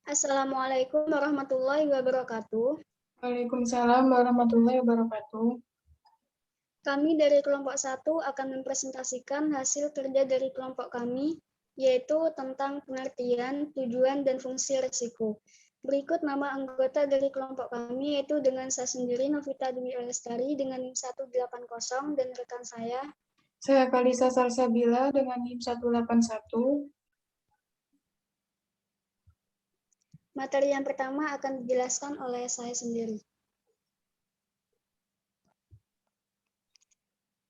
Assalamualaikum warahmatullahi wabarakatuh. Waalaikumsalam warahmatullahi wabarakatuh. Kami dari kelompok 1 akan mempresentasikan hasil kerja dari kelompok kami, yaitu tentang pengertian, tujuan, dan fungsi risiko. Berikut nama anggota dari kelompok kami, yaitu dengan saya sendiri, Novita Dwi Lestari, dengan NIM 180, dan rekan saya. Saya Kalisa Salsabila dengan NIM 181. Materi yang pertama akan dijelaskan oleh saya sendiri.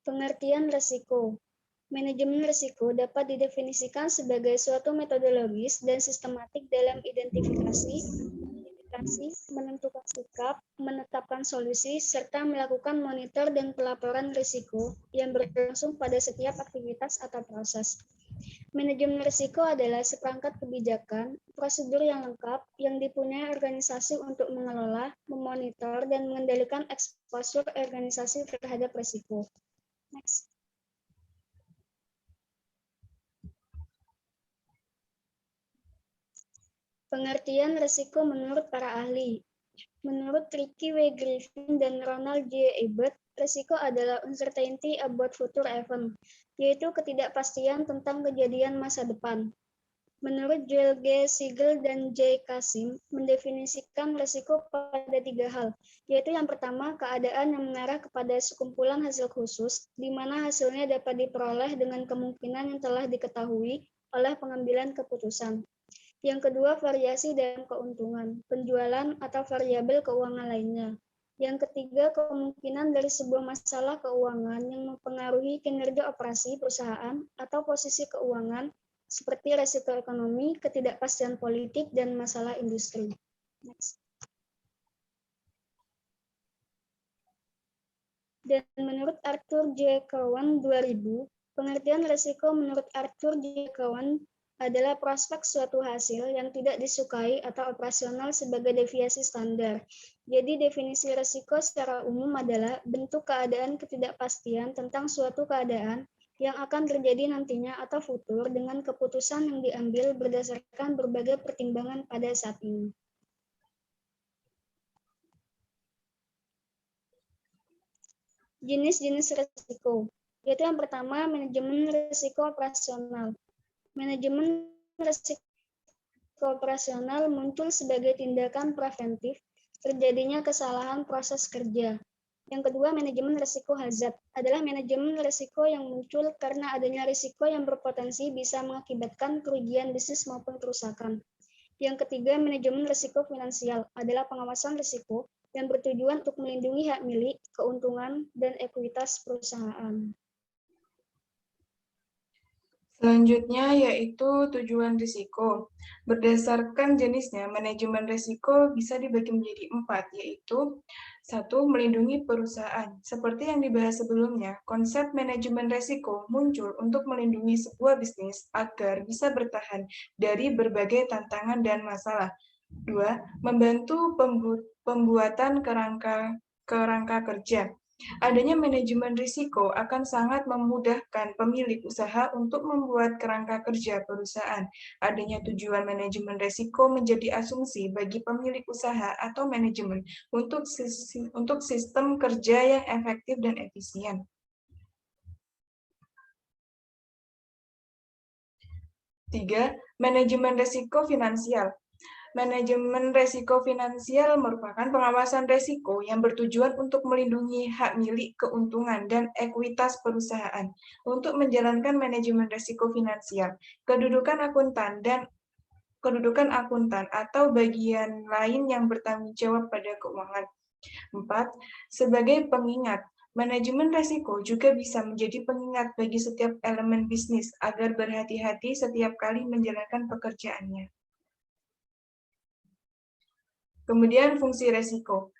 Pengertian risiko. Manajemen risiko dapat didefinisikan sebagai suatu metodologis dan sistematik dalam identifikasi, menentukan sikap, menetapkan solusi, serta melakukan monitor dan pelaporan risiko yang berlangsung pada setiap aktivitas atau proses. Manajemen risiko adalah seperangkat kebijakan, prosedur yang lengkap yang dipunyai organisasi untuk mengelola, memonitor, dan mengendalikan eksposur organisasi terhadap risiko. Next. Pengertian risiko menurut para ahli. Menurut Ricky W. Griffin dan Ronald J. Ebert, risiko adalah uncertainty about future event, yaitu ketidakpastian tentang kejadian masa depan. Menurut Joel G. Siegel dan J. Kasim, mendefinisikan risiko pada 3 hal, yaitu yang pertama, keadaan yang mengarah kepada sekumpulan hasil khusus, di mana hasilnya dapat diperoleh dengan kemungkinan yang telah diketahui oleh pengambilan keputusan. Yang kedua, variasi dalam keuntungan, penjualan, atau variabel keuangan lainnya. Yang ketiga, kemungkinan dari sebuah masalah keuangan yang mempengaruhi kinerja operasi perusahaan atau posisi keuangan, seperti risiko ekonomi, ketidakpastian politik, dan masalah industri. Next. Dan menurut Arthur J. Cowan 2000, pengertian risiko menurut Arthur J. Cowan adalah prospek suatu hasil yang tidak disukai atau operasional sebagai deviasi standar. Jadi definisi risiko secara umum adalah bentuk keadaan ketidakpastian tentang suatu keadaan yang akan terjadi nantinya atau futur dengan keputusan yang diambil berdasarkan berbagai pertimbangan pada saat ini. Jenis-jenis risiko, yaitu yang pertama, manajemen risiko operasional. Manajemen risiko operasional muncul sebagai tindakan preventif terjadinya kesalahan proses kerja. Yang kedua, manajemen risiko hazard adalah manajemen risiko yang muncul karena adanya risiko yang berpotensi bisa mengakibatkan kerugian bisnis maupun kerusakan. Yang ketiga, manajemen risiko finansial adalah pengawasan risiko yang bertujuan untuk melindungi hak milik, keuntungan, dan ekuitas perusahaan. Selanjutnya yaitu tujuan risiko. Berdasarkan jenisnya, manajemen risiko bisa dibagi menjadi 4, yaitu 1. Melindungi perusahaan. Seperti yang dibahas sebelumnya, konsep manajemen risiko muncul untuk melindungi sebuah bisnis agar bisa bertahan dari berbagai tantangan dan masalah. 2. Membantu pembuatan kerangka kerja. Adanya manajemen risiko akan sangat memudahkan pemilik usaha untuk membuat kerangka kerja perusahaan. Adanya tujuan manajemen risiko menjadi asumsi bagi pemilik usaha atau manajemen untuk sistem kerja yang efektif dan efisien. 3. Manajemen risiko finansial. Manajemen risiko finansial merupakan pengawasan risiko yang bertujuan untuk melindungi hak milik, keuntungan, dan ekuitas perusahaan. Untuk menjalankan manajemen risiko finansial, kedudukan akuntan atau bagian lain yang bertanggung jawab pada keuangan. 4. Sebagai pengingat, manajemen risiko juga bisa menjadi pengingat bagi setiap elemen bisnis agar berhati-hati setiap kali menjalankan pekerjaannya. Kemudian fungsi risiko.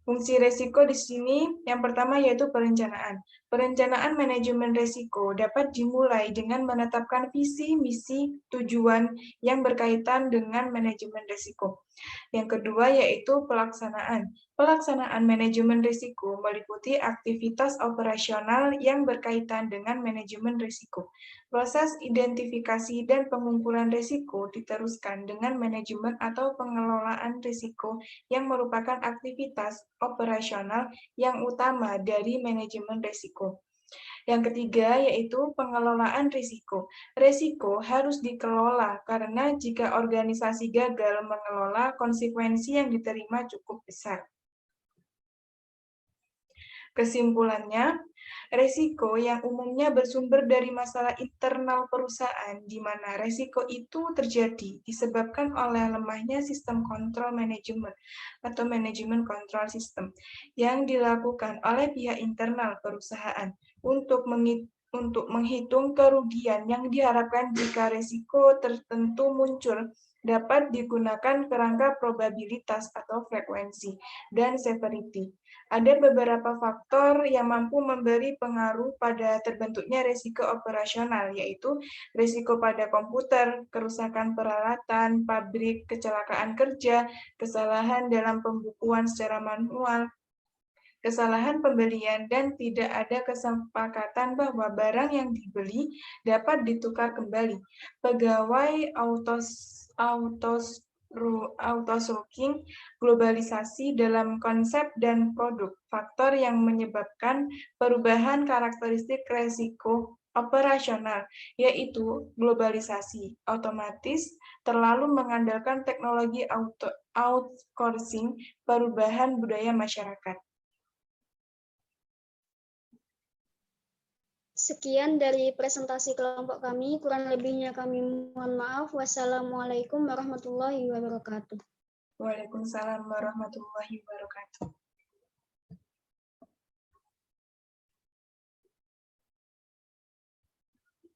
Fungsi risiko di sini yang pertama yaitu perencanaan. Perencanaan manajemen risiko dapat dimulai dengan menetapkan visi, misi, tujuan yang berkaitan dengan manajemen risiko. Yang kedua yaitu pelaksanaan. Pelaksanaan manajemen risiko meliputi aktivitas operasional yang berkaitan dengan manajemen risiko. Proses identifikasi dan pengumpulan risiko diteruskan dengan manajemen atau pengelolaan risiko yang merupakan aktivitas operasional yang utama dari manajemen risiko. Yang ketiga yaitu pengelolaan risiko. Risiko harus dikelola karena jika organisasi gagal mengelola, konsekuensi yang diterima cukup besar. Kesimpulannya, risiko yang umumnya bersumber dari masalah internal perusahaan, di mana risiko itu terjadi disebabkan oleh lemahnya sistem kontrol manajemen atau manajemen kontrol sistem yang dilakukan oleh pihak internal perusahaan untuk menghitung kerugian yang diharapkan jika risiko tertentu muncul dapat digunakan kerangka probabilitas atau frekuensi dan severity. Ada beberapa faktor yang mampu memberi pengaruh pada terbentuknya risiko operasional, yaitu risiko pada komputer, kerusakan peralatan, pabrik, kecelakaan kerja, kesalahan dalam pembukuan secara manual, kesalahan pembelian, dan tidak ada kesepakatan bahwa barang yang dibeli dapat ditukar kembali. Pegawai outsourcing, globalisasi dalam konsep dan produk, faktor yang menyebabkan perubahan karakteristik risiko operasional, yaitu globalisasi, otomatis terlalu mengandalkan teknologi outsourcing, perubahan budaya masyarakat. Sekian dari presentasi kelompok kami, kurang lebihnya kami mohon maaf. Wassalamualaikum warahmatullahi wabarakatuh. Waalaikumsalam warahmatullahi wabarakatuh.